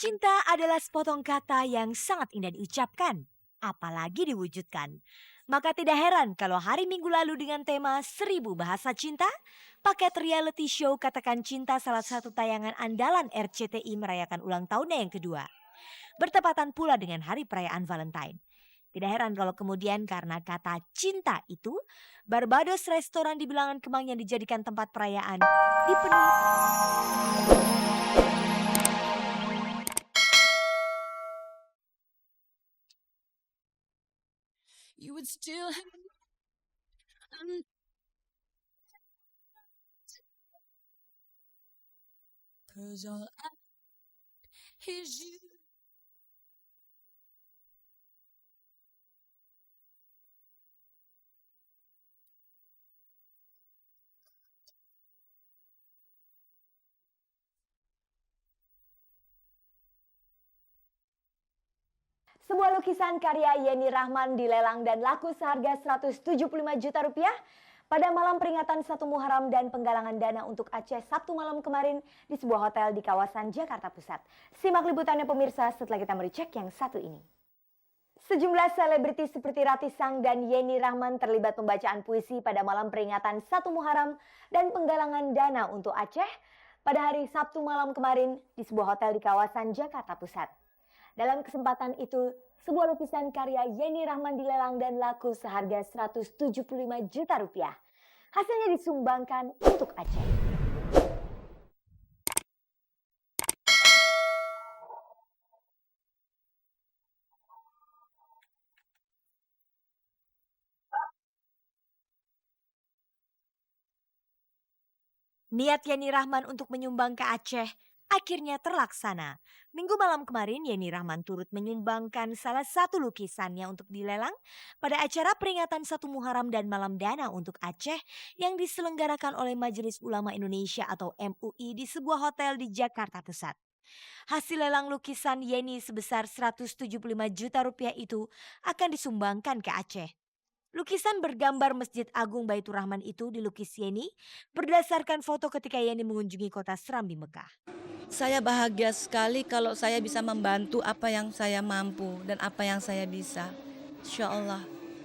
Cinta adalah sepotong kata yang sangat indah diucapkan, apalagi diwujudkan. Maka tidak heran kalau hari Minggu lalu dengan tema 1000 Bahasa Cinta, paket reality show Katakan Cinta salah satu tayangan andalan RCTI merayakan ulang tahunnya yang kedua. Bertepatan pula dengan hari perayaan Valentine. Tidak heran kalau kemudian karena kata cinta itu, Barbados restoran di Bilangan Kemang yang dijadikan tempat perayaan dipenuhi. You would still have cause all I is you. Sebuah lukisan karya Yeni Rahman dilelang dan laku seharga 175 juta rupiah pada malam peringatan 1 Muharram dan penggalangan dana untuk Aceh Sabtu malam kemarin di sebuah hotel di kawasan Jakarta Pusat. Simak liputannya pemirsa setelah kita merecek yang satu ini. Sejumlah selebritis seperti Ratih Sang dan Yeni Rahman terlibat pembacaan puisi pada malam peringatan 1 Muharram dan penggalangan dana untuk Aceh pada hari Sabtu malam kemarin di sebuah hotel di kawasan Jakarta Pusat. Dalam kesempatan itu, sebuah lukisan karya Yeni Rahman dilelang dan laku seharga 175 juta rupiah. Hasilnya disumbangkan untuk Aceh. Niat Yeni Rahman untuk menyumbang ke Aceh akhirnya terlaksana. Minggu malam kemarin Yeni Rahman turut menyumbangkan salah satu lukisannya untuk dilelang pada acara peringatan 1 Muharram dan Malam Dana untuk Aceh yang diselenggarakan oleh Majelis Ulama Indonesia atau MUI di sebuah hotel di Jakarta Pusat. Hasil lelang lukisan Yeni sebesar 175 juta rupiah itu akan disumbangkan ke Aceh. Lukisan bergambar Masjid Agung Baitur Rahman itu dilukis Yeni berdasarkan foto ketika Yeni mengunjungi kota Serambi Mekah. Saya bahagia sekali kalau saya bisa membantu apa yang saya mampu dan apa yang saya bisa. Insya Allah.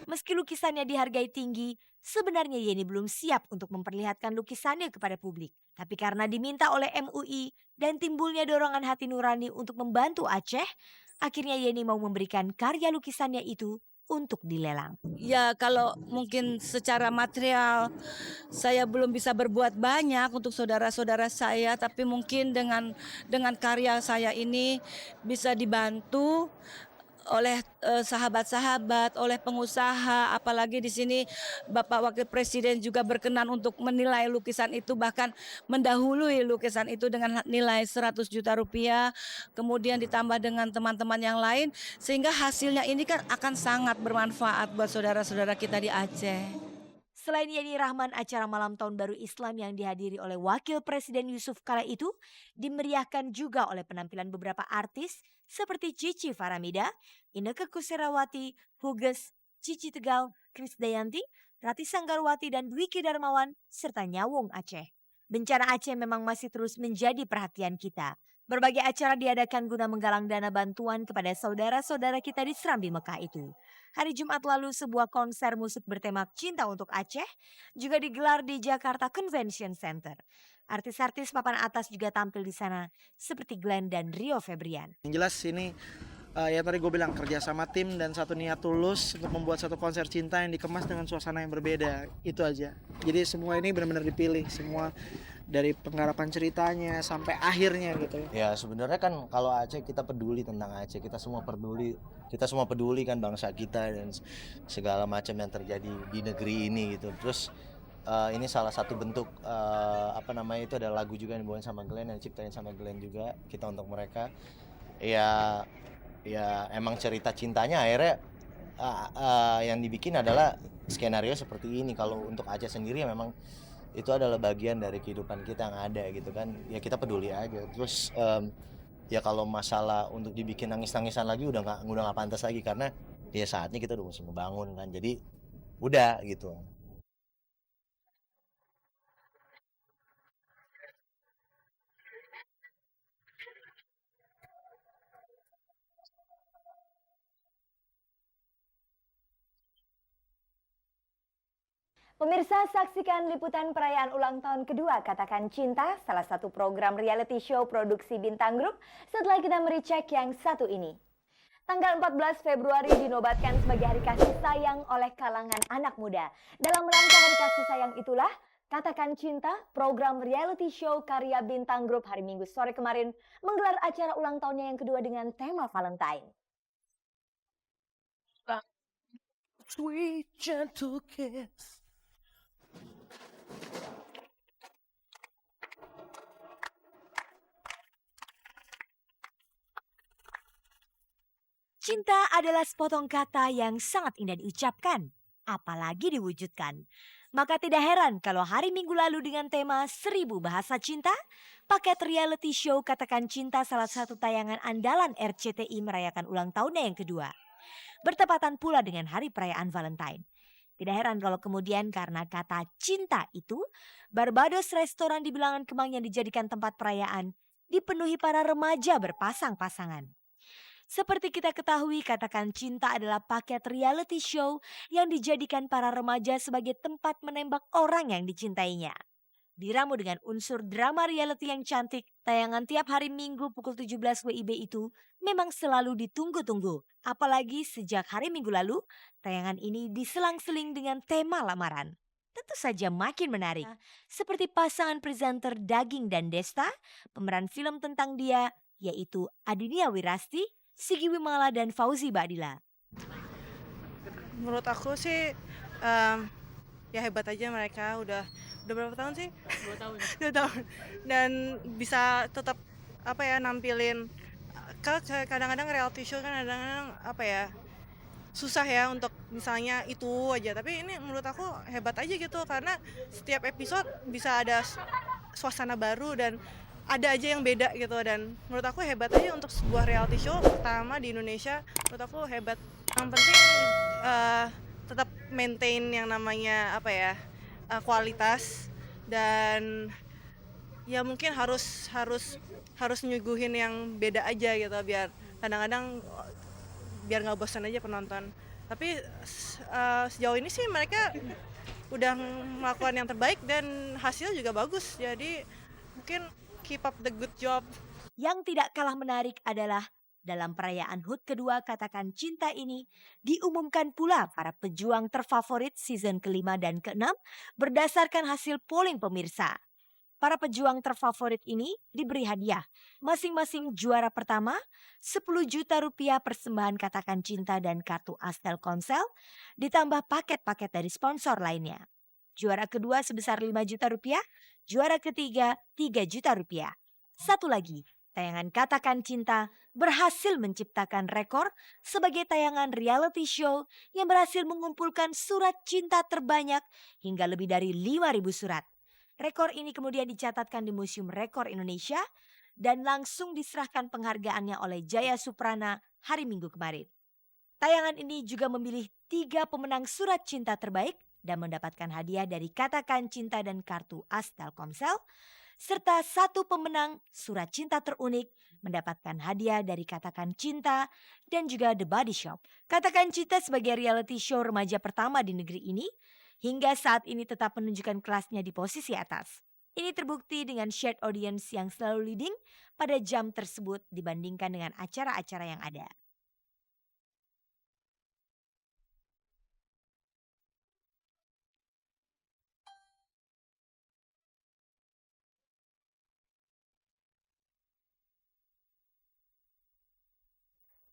Meski lukisannya dihargai tinggi, sebenarnya Yeni belum siap untuk memperlihatkan lukisannya kepada publik. Tapi karena diminta oleh MUI dan timbulnya dorongan hati nurani untuk membantu Aceh, akhirnya Yeni mau memberikan karya lukisannya itu untuk dilelang. Ya kalau mungkin secara material saya belum bisa berbuat banyak untuk saudara-saudara saya, tapi mungkin dengan karya saya ini bisa dibantu oleh sahabat-sahabat, oleh pengusaha, apalagi di sini Bapak Wakil Presiden juga berkenan untuk menilai lukisan itu, bahkan mendahului lukisan itu dengan nilai 100 juta rupiah, kemudian ditambah dengan teman-teman yang lain, sehingga hasilnya ini kan akan sangat bermanfaat buat saudara-saudara kita di Aceh. Selain Yeni Rahman, acara malam tahun baru Islam yang dihadiri oleh Wakil Presiden Yusuf kala itu dimeriahkan juga oleh penampilan beberapa artis seperti Cici Faramida, Inneke Koesherawati, Huges, Cici Tegal, Krisdayanti, Rati Sanggarwati dan Dwiki Darmawan serta Nyawung Aceh. Bencana Aceh memang masih terus menjadi perhatian kita. Berbagai acara diadakan guna menggalang dana bantuan kepada saudara-saudara kita di Serambi Mekah itu. Hari Jumat lalu sebuah konser musik bertema Cinta untuk Aceh juga digelar di Jakarta Convention Center. Artis-artis papan atas juga tampil di sana seperti Glenn dan Rio Febrian. Yang jelas ini ya tadi gue bilang kerja sama tim dan satu niat tulus untuk membuat satu konser cinta yang dikemas dengan suasana yang berbeda, itu aja. Jadi semua ini benar-benar dipilih, semua dari penggarapan ceritanya sampai akhirnya gitu. Ya sebenarnya kan kalau Aceh kita peduli tentang Aceh, kita semua peduli kan bangsa kita dan segala macam yang terjadi di negeri ini gitu. Terus ini salah satu bentuk itu ada lagu juga yang dibawain sama Glenn, yang diciptain sama Glenn juga, kita untuk mereka. Ya emang cerita cintanya akhirnya yang dibikin adalah skenario seperti ini. Kalau untuk Aceh sendiri ya memang itu adalah bagian dari kehidupan kita yang ada gitu kan, ya kita peduli aja. Terus ya kalau masalah untuk dibikin nangis-nangisan lagi udah nggak pantas lagi, karena ya saatnya kita udah mesti membangun kan, jadi udah gitu. Pemirsa, saksikan liputan perayaan ulang tahun kedua Katakan Cinta, salah satu program reality show produksi Bintang Group, setelah kita merecek yang satu ini. Tanggal 14 Februari dinobatkan sebagai Hari Kasih Sayang oleh kalangan anak muda. Dalam rangka Hari Kasih Sayang itulah, Katakan Cinta, program reality show karya Bintang Group hari Minggu sore kemarin menggelar acara ulang tahunnya yang kedua dengan tema Valentine. Sweet gentle kiss. Cinta adalah sepotong kata yang sangat indah diucapkan, apalagi diwujudkan. Maka tidak heran kalau hari Minggu lalu dengan tema 1000 Bahasa Cinta, paket reality show Katakan Cinta salah satu tayangan andalan RCTI merayakan ulang tahunnya yang kedua. Bertepatan pula dengan hari perayaan Valentine. Tidak heran kalau kemudian karena kata cinta itu, Barbados restoran di Bilangan Kemang yang dijadikan tempat perayaan dipenuhi para remaja berpasang-pasangan. Seperti kita ketahui, Katakan Cinta adalah paket reality show yang dijadikan para remaja sebagai tempat menembak orang yang dicintainya. Diramu dengan unsur drama reality yang cantik, tayangan tiap hari Minggu pukul 17 WIB itu memang selalu ditunggu-tunggu. Apalagi sejak hari Minggu lalu, tayangan ini diselang-seling dengan tema lamaran. Tentu saja makin menarik. Seperti pasangan presenter Daging dan Desta, pemeran film tentang dia yaitu Adinia Wirasti, Sigi Wimala dan Fauzi Badila. Menurut aku sih ya hebat aja mereka udah berapa tahun sih? 2 tahun. 2 tahun. Dan bisa tetap nampilin kadang-kadang reality show kan kadang-kadang susah ya untuk misalnya itu aja, tapi ini menurut aku hebat aja gitu karena setiap episode bisa ada suasana baru dan ada aja yang beda gitu, dan menurut aku hebat aja untuk sebuah reality show pertama di Indonesia. Menurut aku hebat. Yang penting tetap maintain yang namanya kualitas, dan ya mungkin harus nyuguhin yang beda aja gitu biar kadang-kadang biar nggak bosan aja penonton. Tapi sejauh ini sih mereka udah melakukan yang terbaik dan hasil juga bagus, jadi mungkin keep up the good job. Yang tidak kalah menarik adalah dalam perayaan HUT kedua Katakan Cinta ini diumumkan pula para pejuang terfavorit season ke-5 dan ke-6 berdasarkan hasil polling pemirsa. Para pejuang terfavorit ini diberi hadiah. Masing-masing juara pertama 10 juta rupiah persembahan Katakan Cinta dan kartu as Telkomsel ditambah paket-paket dari sponsor lainnya. Juara kedua sebesar 5 juta rupiah, juara ketiga 3 juta rupiah. Satu lagi, tayangan Katakan Cinta berhasil menciptakan rekor sebagai tayangan reality show yang berhasil mengumpulkan surat cinta terbanyak hingga lebih dari 5.000 surat. Rekor ini kemudian dicatatkan di Museum Rekor Indonesia dan langsung diserahkan penghargaannya oleh Jaya Suprana hari Minggu kemarin. Tayangan ini juga memilih 3 pemenang surat cinta terbaik dan mendapatkan hadiah dari Katakan Cinta dan kartu as Telkomsel, serta 1 pemenang surat cinta terunik mendapatkan hadiah dari Katakan Cinta dan juga The Body Shop. Katakan Cinta sebagai reality show remaja pertama di negeri ini hingga saat ini tetap menunjukkan kelasnya di posisi atas. Ini terbukti dengan shared audience yang selalu leading pada jam tersebut dibandingkan dengan acara-acara yang ada.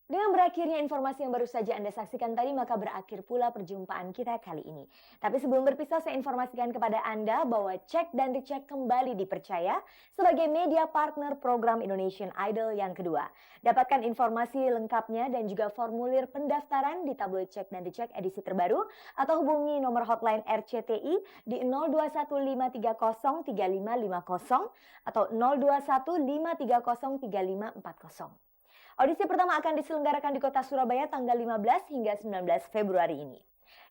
Dengan berakhirnya informasi yang baru saja Anda saksikan tadi, maka berakhir pula perjumpaan kita kali ini. Tapi sebelum berpisah, saya informasikan kepada Anda bahwa Cek dan Dicek kembali dipercaya sebagai media partner program Indonesian Idol yang kedua. Dapatkan informasi lengkapnya dan juga formulir pendaftaran di tabloid Cek dan Dicek edisi terbaru atau hubungi nomor hotline RCTI di 0215303550 atau 0215303540. Audisi pertama akan diselenggarakan di kota Surabaya tanggal 15 hingga 19 Februari ini.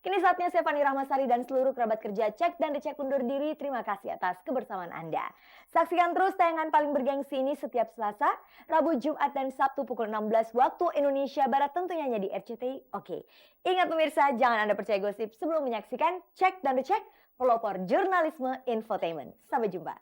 Kini saatnya saya Fani Rahmasari dan seluruh kerabat kerja Cek dan Dicek undur diri. Terima kasih atas kebersamaan Anda. Saksikan terus tayangan paling bergengsi ini setiap Selasa, Rabu, Jumat, dan Sabtu pukul 16 waktu Indonesia Barat, tentunya hanya di RCTI. Oke, ingat pemirsa, jangan Anda percaya gosip sebelum menyaksikan Cek dan Dicek pelopor jurnalisme infotainment. Sampai jumpa.